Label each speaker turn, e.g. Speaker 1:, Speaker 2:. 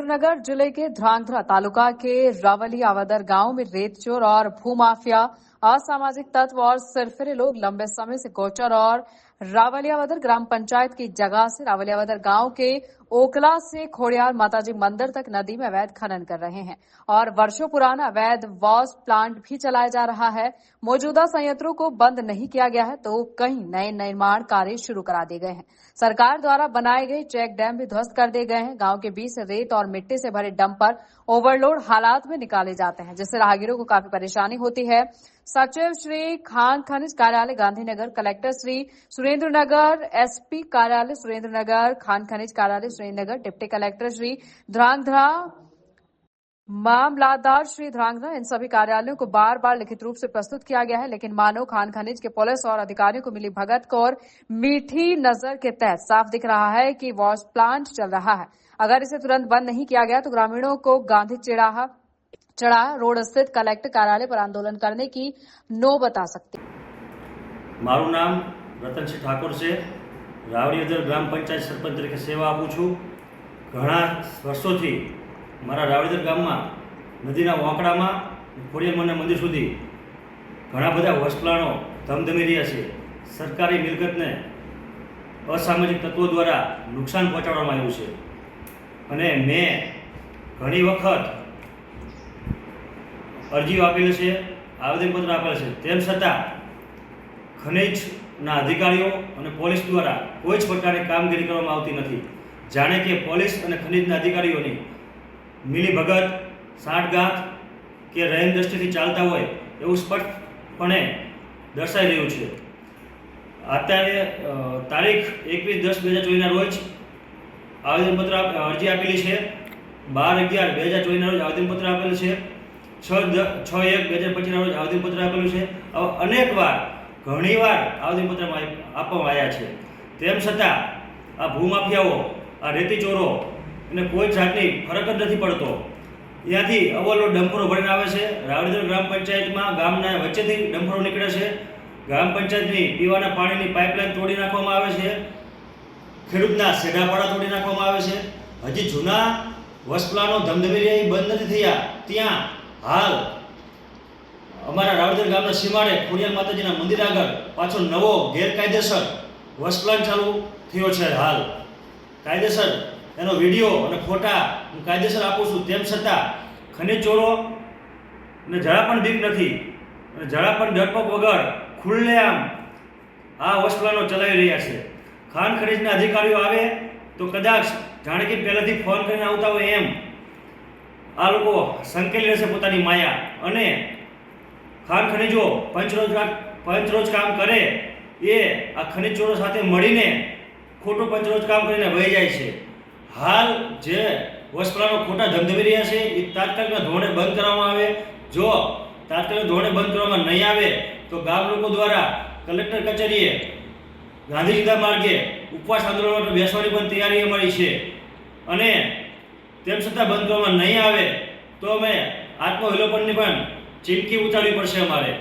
Speaker 1: सुरेंद्रनगर जिले के ध्रांगध्रा तालुका के रावलियावदर गांव में रेत चोर और भूमाफिया, असामाजिक तत्व और सिरफिरे लोग लंबे समय से गोचर और रावलियावदर ग्राम पंचायत की जगह से रावलियावदर गांव के ओकला से खोड़ियार माताजी मंदिर तक नदी में अवैध खनन कर रहे हैं और वर्षों पुराना अवैध वॉश प्लांट भी चलाया जा रहा है। मौजूदा संयंत्रों को बंद नहीं किया गया है तो कहीं नए निर्माण कार्य शुरू करा दिए गए हैं। सरकार द्वारा बनाए गए चेक डैम भी ध्वस्त कर दिए गए हैं। गांव के बीच से रेत और मिट्टी से भरे डंपर ओवरलोड हालात में निकाले जाते हैं, जिससे राहगीरों को काफी परेशानी होती है। सचिव श्री खान खनिज कार्यालय गांधीनगर, कलेक्टर श्री सुरेंद्रनगर, एसपी कार्यालय सुरेंद्रनगर, खान खनिज कार्यालय सुरेंद्रनगर, डिप्टी कलेक्टर श्री ध्रांगध्रा, मामलादार श्री ध्रांगध्रा, इन सभी कार्यालयों को बार बार लिखित रूप से प्रस्तुत किया गया है, लेकिन मानो खान खनिज के पुलिस और अधिकारियों को मिली भगत को और मीठी नजर के तहत साफ दिख रहा है कि वॉश प्लांट चल रहा है। अगर इसे तुरंत बंद नहीं किया गया तो ग्रामीणों को गांधी चढ़ा रोड स्थित कलेक्टर कार्यालय पर आंदोलन करने की नौबत आ सकती।
Speaker 2: मारू नाम रतन सिंह ठाकुर से रावलियावदर ग्राम पंचायत सरपंच तरीके सेवा आपू छूं। घणा वर्षोथी मारा रावलियावदर गाममां नदीना वांकड़ामां खोड़ियार मंदिर सुधी घणा बधा वसप्लानो धमधमी रह्या छे। सरकारी मिलकतने असामाजिक तत्वों द्वारा नुकसान पहोंचाडवामां आव्युं छे अने मैं घणी वखत अरजीओ आपेली है, आवेदनपत्र आपेल है, तेम छतां खनिजना अधिकारीओ अने पोलीस द्वारा कोई ज प्रकारनी कामगीरी करवामां आवती नथी। जाणे के पोलीस अने खनिजना अधिकारीओनी मिलीभगत, साठगांठ के रहन दृष्टिथी चालता होय एवुं स्पष्टपणे दर्शाई रह्युं छे। अत्यारे तारीख 21/10/2024 ना रोज आवेदनपत्र अरजी आपेली है। 12/11/2024 ना रोज आवेदनपत्र आपेल है। 6/1/2025 ના રોજ આવેદનપત્ર આપેલું છે। અનેક વાર ઘણીવાર આવેદનપત્રમાં આપવામાં આવ્યા છે, તેમ છતાં આ ભૂમાફિયાઓ, આ રેતી ચોરો એને કોઈ જાતની ફરક જ નથી પડતો। ત્યાંથી ઓવરલોડ ડમ્પરો ભરીને આવે છે। રાવલિયાવદર ગ્રામ પંચાયતમાં ગામના વચ્ચેથી ડમ્પરો નીકળે છે। ગ્રામ પંચાયતની પીવાના પાણીની પાઇપલાઇન તોડી નાખવામાં આવે છે। ખેડૂતના સેડાપાડા તોડી નાખવામાં આવે છે। હજી જૂના વસપ્લાનો ધમધમી રહ્યા બંધ નથી થયા। ત્યાં हाल अमरा रावलियावदर गामना सीमाड़े खोड़ियार माताजीना मंदिर आगळ पाछो नवो गैरकायदेसर वसप्लांट चालू थयो छे। हाल कायदेसर एनो विडियो अने फोटा हूँ कायदेसर आपू छूं, तेम छतां खनिज चोरो ने जरा पण बीक नथी अने जरा पण डरपोक वगर खुल्लेआम आ वसप्लानो चलावी रह्या छे। खान खनिजना अधिकारीओ आवे तो कदाच जाणे के पहेलाथी फोन करीने आवता होय एम आ लोको संकेली रहेशे पोतानी माया अने खान खनिजो पंचरोज काम करे ए आ खनिज चोरो साथे मळीने खोटो पंचरोज काम करीने वही जाय छे। हाल जे वसप्लानो खोटा धमधमी रह्या छे ए तात्कालिक धोरणे बंद करवामां आवे। जो तात्कालिक धोरणे बंद करवामां नहीं आवे तो गाम लोको द्वारा कलेक्टर कचेरीए गांधीजीना मार्गे उपवास आंदोलन माटे बेसवानी पण तैयारी अमारी छे अने तेम छतां बंद करवामां नहीं आवे तो अमे आत्मविलोपननी पण चीमकी उतारवी पड़शे अमारे।